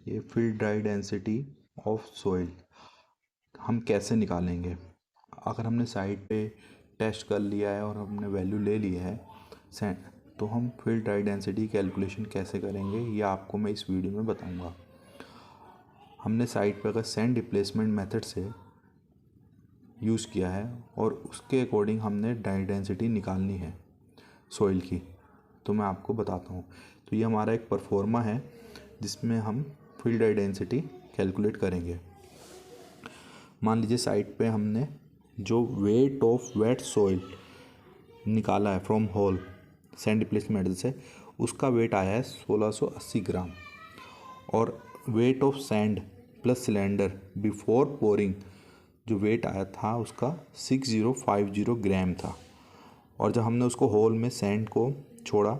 ये field dry density of soil हम कैसे निकालेंगे। अगर हमने साइट पे टेस्ट कर लिया है और हमने वैल्यू ले ली है तो हम फील्ड ड्राई डेंसिटी कैलकुलेशन कैसे करेंगे ये आपको मैं इस वीडियो में बताऊंगा। हमने साइट पे अगर सैंड रिप्लेसमेंट मेथड से यूज़ किया है और उसके अकॉर्डिंग हमने ड्राई डेंसिटी निकालनी है सोइल की, तो मैं आपको बताता हूँ। तो ये हमारा एक परफॉर्मा है जिसमें हम फील्ड ड्राई डेंसिटी कैलकुलेट करेंगे। मान लीजिए साइट पे हमने जो वेट ऑफ वेट सोइल निकाला है from hole sand replacement method से, उसका वेट आया है 1680 ग्राम और weight of sand plus cylinder before pouring जो वेट आया था उसका 6050 ग्राम था। और जब हमने उसको होल में सैंड को छोड़ा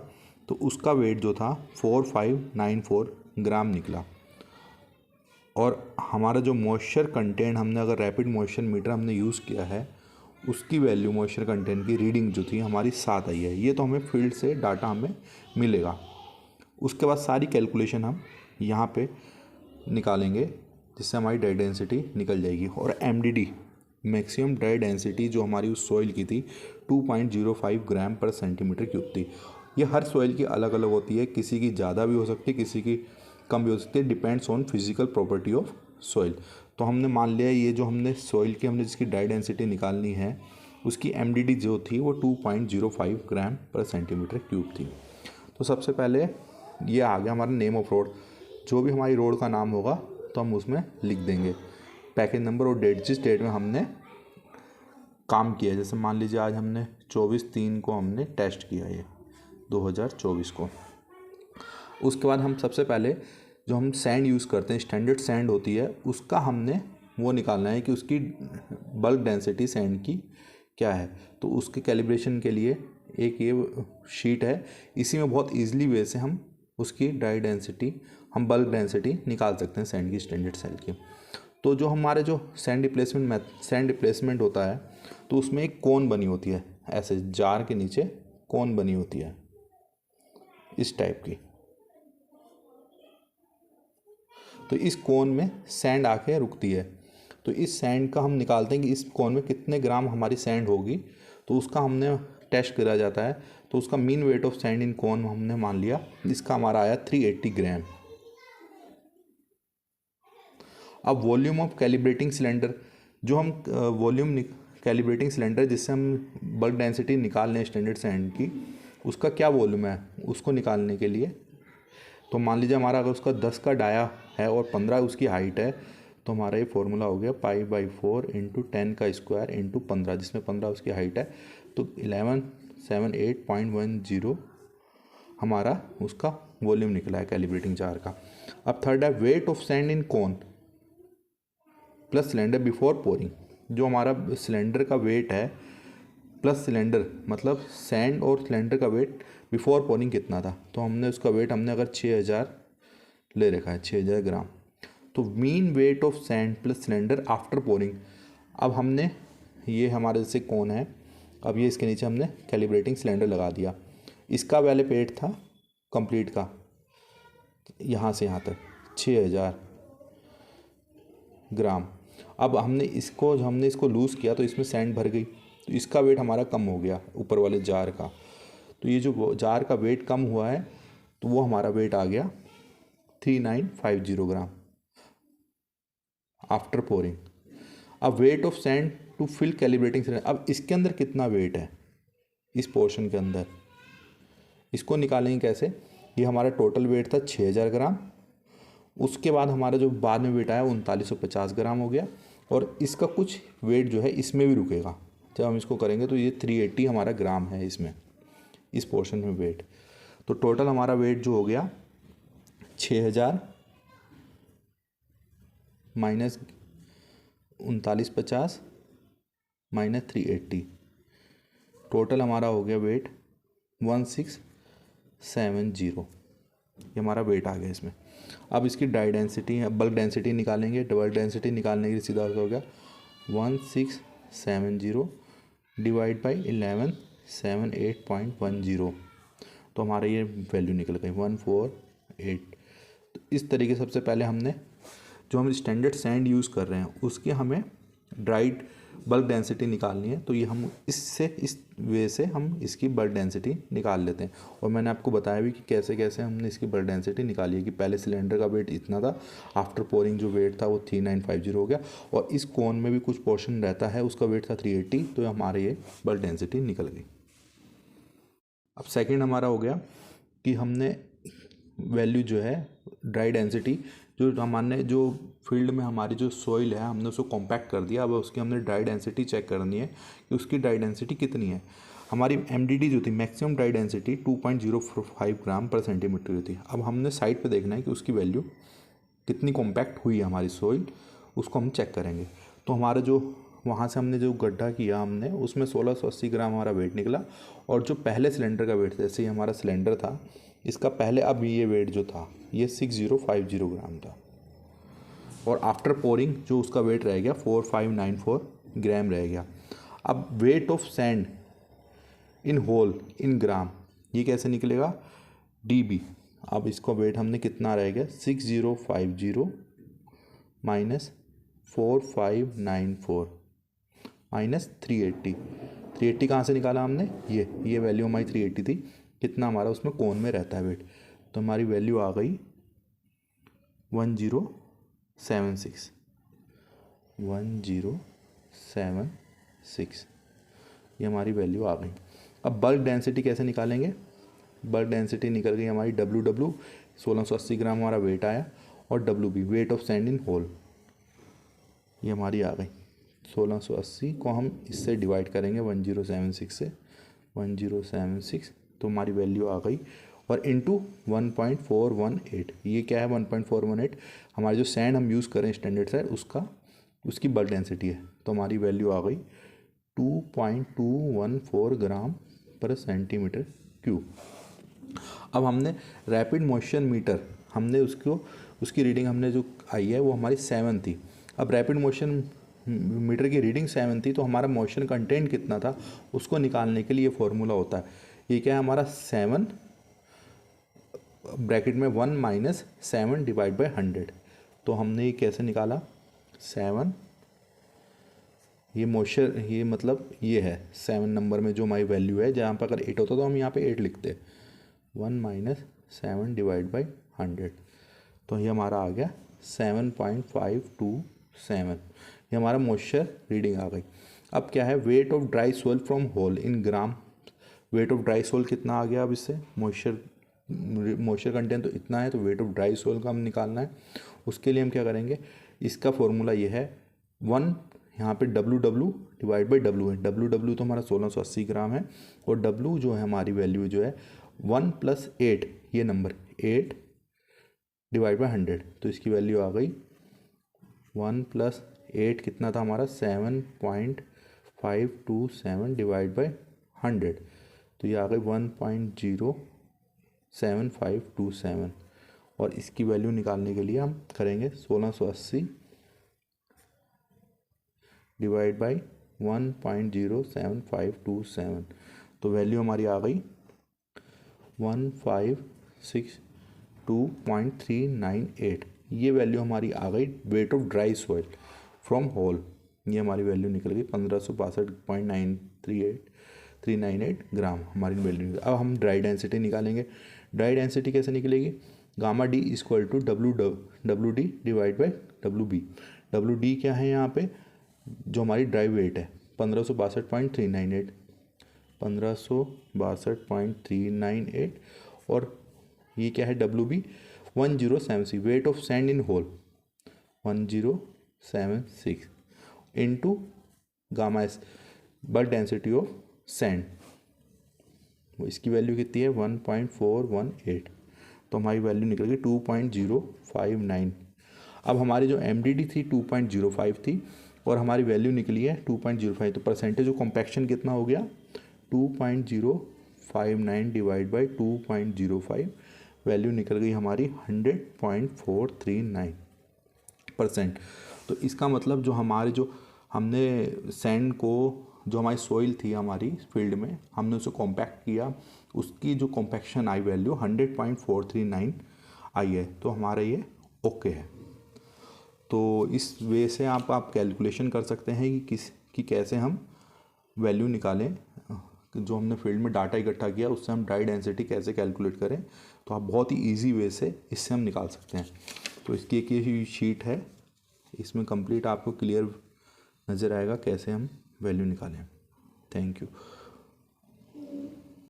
तो उसका वेट जो था 4594 ग्राम निकला। और हमारा जो मॉइस्चर कंटेंट हमने अगर रैपिड मॉइस्चर मीटर हमने यूज़ किया है उसकी वैल्यू मॉइस्चर कंटेंट की रीडिंग जो थी हमारी 7 आई है। ये तो हमें फील्ड से डाटा हमें मिलेगा। उसके बाद सारी कैलकुलेशन हम यहाँ पे निकालेंगे जिससे हमारी ड्राई डेंसिटी निकल जाएगी। और एमडीडी मैक्सिमम ड्राई डेंसिटी जो हमारी उस सॉइल की थी 2.05 ग्राम पर सेंटीमीटर क्यूब थी। ये हर सॉइल की अलग अलग होती है, किसी की ज़्यादा भी हो सकती है, किसी की कम भी हो सकती है, depends on physical property of soil. तो हमने मान लिया ये जो हमने सॉइल की हमने जिसकी ड्राई डेंसिटी निकालनी है उसकी एमडीडी जो थी वो 2.05 ग्राम पर सेंटीमीटर क्यूब थी। तो सबसे पहले ये आ गया हमारा नेम ऑफ रोड। जो भी हमारी रोड का नाम होगा तो हम उसमें लिख देंगे पैकेज नंबर और डेट, जिस डेट में हमने काम किया। जैसे मान लीजिए आज हमने 24/3 को हमने टेस्ट किया ये 2024 को। उसके बाद हम सबसे पहले जो हम सैंड यूज़ करते हैं स्टैंडर्ड सैंड होती है उसका हमने वो निकालना है कि उसकी बल्क डेंसिटी सैंड की क्या है। तो उसके कैलिब्रेशन के लिए एक ये शीट है, इसी में बहुत ईजिली वे से हम उसकी ड्राई डेंसिटी हम बल्क डेंसिटी निकाल सकते हैं सैंड की स्टैंडर्ड सेल की। तो जो हमारे जो सैंड रिप्लेसमेंट होता है तो उसमें एक कोन बनी होती है, ऐसे जार के नीचे कोन बनी होती है इस टाइप की। तो इस कोन में सैंड आके रुकती है। तो इस सैंड का हम निकालते हैं कि इस कोन में कितने ग्राम हमारी सैंड होगी, तो उसका हमने टेस्ट करा जाता है। तो उसका mean weight of sand in cone हमने मान लिया, इसका हमारा आया 380 ग्राम। अब वॉल्यूम ऑफ कैलिब्रेटिंग सिलेंडर, जो हम वॉल्यूम कैलिब्रेटिंग सिलेंडर जिससे हम बल्क डेंसिटी निकाल लें स्टैंडर्ड सैंड की, उसका क्या वॉल्यूम है उसको निकालने के लिए। तो मान लीजिए हमारा अगर उसका 10 का डाया है और 15 उसकी हाइट है तो हमारा ये फॉर्मूला हो गया π/4 इंटू 10 का स्क्वायर इंटू 15, जिसमें 15 उसकी हाइट है। तो 1178.10 हमारा उसका वॉल्यूम निकला है कैलिब्रेटिंग जार का। अब थर्ड है weight of sand in cone plus cylinder before pouring. जो हमारा सिलेंडर का वेट है प्लस सिलेंडर मतलब सैंड और सिलेंडर का वेट बिफोर पोरिंग कितना था, तो हमने उसका वेट हमने अगर 6000 ले रखा है 6000 ग्राम। तो mean weight of sand plus cylinder after pouring, अब हमने ये हमारे जैसे कौन है, अब ये इसके नीचे हमने कैलिब्रेटिंग सिलेंडर लगा दिया। इसका पहले पेट था कंप्लीट का यहाँ से यहाँ तक 6000 ग्राम। अब हमने इसको लूज़ किया तो इसमें सैंड भर गई, तो इसका वेट हमारा कम हो गया ऊपर वाले जार का। तो ये जो जार का वेट कम हुआ है तो वो हमारा वेट आ गया 3950 ग्राम आफ्टर पोरिंग। अब weight of sand to fill calibrating cylinder, अब इसके अंदर कितना वेट है इस पोर्शन के अंदर, इसको निकालेंगे कैसे। ये हमारा टोटल वेट था 6000 ग्राम, उसके बाद हमारा जो बाद में वेट आया 3950 ग्राम हो गया, और इसका कुछ वेट जो है इसमें भी रुकेगा। जब हम इसको करेंगे तो ये 380 हमारा ग्राम है इसमें इस पोर्शन में वेट। तो टोटल हमारा वेट जो हो गया 6000 माइनस 3950 माइनस 380, टोटल हमारा हो गया वेट 1670। ये हमारा वेट आ गया इसमें। अब इसकी ड्राई डेंसिटी बल्क डेंसिटी निकालेंगे। बल्क डेंसिटी निकालने के लिए सीधा हो गया 1670 डिवाइड बाई 1178.10, तो हमारा ये वैल्यू निकल गई 1480 तो इस तरीके से सबसे पहले हमने जो हम स्टैंडर्ड सैंड यूज़ कर रहे हैं उसके हमें ड्राइड बल्क डेंसिटी निकालनी है। तो ये हम इस वे से हम इसकी बल्क डेंसिटी निकाल लेते हैं। और मैंने आपको बताया भी कि कैसे कैसे हमने इसकी बल्क डेंसिटी निकाली है कि पहले सिलेंडर का वेट इतना था, आफ्टर पोरिंग जो वेट था वो 3950 हो गया, और इस कोन में भी कुछ पोर्शन रहता है उसका वेट था 380, तो हमारे ये बल्क डेंसिटी निकल गई। अब सेकेंड हमारा हो गया कि हमने वैल्यू जो है ड्राई डेंसिटी, जो हमारे जो फील्ड में हमारी जो सॉइल है हमने उसको कॉम्पैक्ट कर दिया, अब उसकी हमने ड्राई डेंसिटी चेक करनी है कि उसकी ड्राई डेंसिटी कितनी है। हमारी एमडीडी जो थी मैक्सिमम ड्राई डेंसिटी 2.05 ग्राम पर सेंटीमीटर की थी। अब हमने साइड पे देखना है कि उसकी वैल्यू कितनी कॉम्पैक्ट हुई है हमारी सॉइल, उसको हम चेक करेंगे। तो हमारा जो वहाँ से हमने जो गड्ढा किया हमने उसमें 1680 ग्राम हमारा वेट निकला, और जो पहले सिलेंडर का वेट था, जैसे ही हमारा सिलेंडर था इसका पहले अब ये वेट जो था ये 6050 ग्राम था, और आफ्टर पोरिंग जो उसका वेट रह गया 4594 ग्राम रह गया। अब weight of sand in hole in gram ये कैसे निकलेगा, डीबी। अब इसका वेट हमने कितना रह गया 6050 माइनस 4594 माइनस 380। 380 कहाँ से निकाला हमने, ये वैल्यू हमारी 380 थी, कितना हमारा उसमें कोन में रहता है वेट, तो हमारी वैल्यू आ गई 1076 1076, ये हमारी वैल्यू आ गई। अब बल्क डेंसिटी कैसे निकालेंगे, बल्क डेंसिटी निकल गई हमारी डब्ल्यू 1680 ग्राम हमारा वेट आया, और W B weight of sand in hole ये हमारी आ गई 1680 को हम इससे डिवाइड करेंगे 1076 से 1076, तो हमारी वैल्यू आ गई, और इंटू 1.418, ये क्या है 1.418, हमारी जो सैंड हम यूज़ करें स्टैंडर्ड सैंड उसकी बल्क डेंसिटी है, तो हमारी वैल्यू आ गई 2.214 ग्राम पर सेंटीमीटर क्यूब। अब हमने रैपिड मॉइस्चर मीटर हमने उसकी रीडिंग हमने जो आई है वो हमारी 7 थी। अब रैपिड मॉइस्चर मीटर की रीडिंग 7 थी, तो हमारा मॉइस्चर कंटेंट कितना था उसको निकालने के लिए फॉर्मूला होता है, ये क्या है हमारा 7 ब्रैकेट में 1 माइनस 7 डिवाइड बाई 100। तो हमने ये कैसे निकाला 7, ये मॉइस्चर ये मतलब ये है 7 नंबर में जो हमारी वैल्यू है, जहाँ पर अगर 8 होता तो हम यहाँ पे 8 लिखते, 1 माइनस 7 डिवाइड बाई 100, तो ये हमारा आ गया 7.527, ये हमारा मॉइस्चर रीडिंग आ गई। अब क्या है weight of dry soil from hole in gram, weight of dry soil कितना आ गया, अब इससे मॉइस्चर कंटेंट तो इतना है, तो वेट ऑफ ड्राई सोइल का हम निकालना है। उसके लिए हम क्या करेंगे, इसका फॉर्मूला ये है 1 यहाँ पे डब्ल्यू डिवाइड बाई डब्ल्यू है, डब्ल्यू तो हमारा 1680 ग्राम है, और डब्ल्यू जो है हमारी वैल्यू जो है 1 + 8 ये नंबर 8 डिवाइड बाई 100, तो इसकी वैल्यू आ गई 1 + 8 कितना था हमारा 7.527 डिवाइड बाई 100, तो ये आ गई 1.07527, और इसकी वैल्यू निकालने के लिए हम करेंगे 1680 डिवाइड बाई 1.07527, तो वैल्यू हमारी आ गई 1562.398, ये वैल्यू हमारी आ गई weight of dry soil from hole, ये हमारी वैल्यू निकल गई 1562.398 ग्राम हमारी वैल्यू। अब हम ड्राई डेंसिटी निकालेंगे, ड्राई डेंसिटी कैसे निकलेगी, gamma D equal to W D divide by W D क्या है यहाँ पे जो हमारी ड्राई वेट है 1562.398, और ये क्या है W B 1076 weight of sand in hole 1076 into gamma S bulk density of sand, इसकी वैल्यू कितनी है 1.418, तो हमारी वैल्यू निकल गई 2.059। अब हमारी जो एमडीडी थी 2.05 थी, और हमारी वैल्यू निकली है 2.05, तो परसेंटेज ऑफ कॉम्पैक्शन कितना हो गया 2.059 डिवाइड बाई 2.05, वैल्यू निकल गई हमारी 100.439%। तो इसका मतलब जो हमारे जो हमने सैंड को जो हमारी सॉइल थी हमारी फील्ड में हमने उसे कॉम्पैक्ट किया, उसकी जो कॉम्पैक्शन आई वैल्यू 100.439 आई है, तो हमारा ये ओके है। तो इस वे से आप कैलकुलेशन कर सकते हैं कि कैसे हम वैल्यू निकालें, जो हमने फील्ड में डाटा इकट्ठा किया उससे हम डाई डेंसिटी कैसे कैलकुलेट करें। तो आप बहुत ही ईजी वे से इससे हम निकाल सकते हैं। तो इसकी एक ये शीट है, इसमें कंप्लीट आपको क्लियर नज़र आएगा कैसे हम वैल्यू निकालें। Thank you.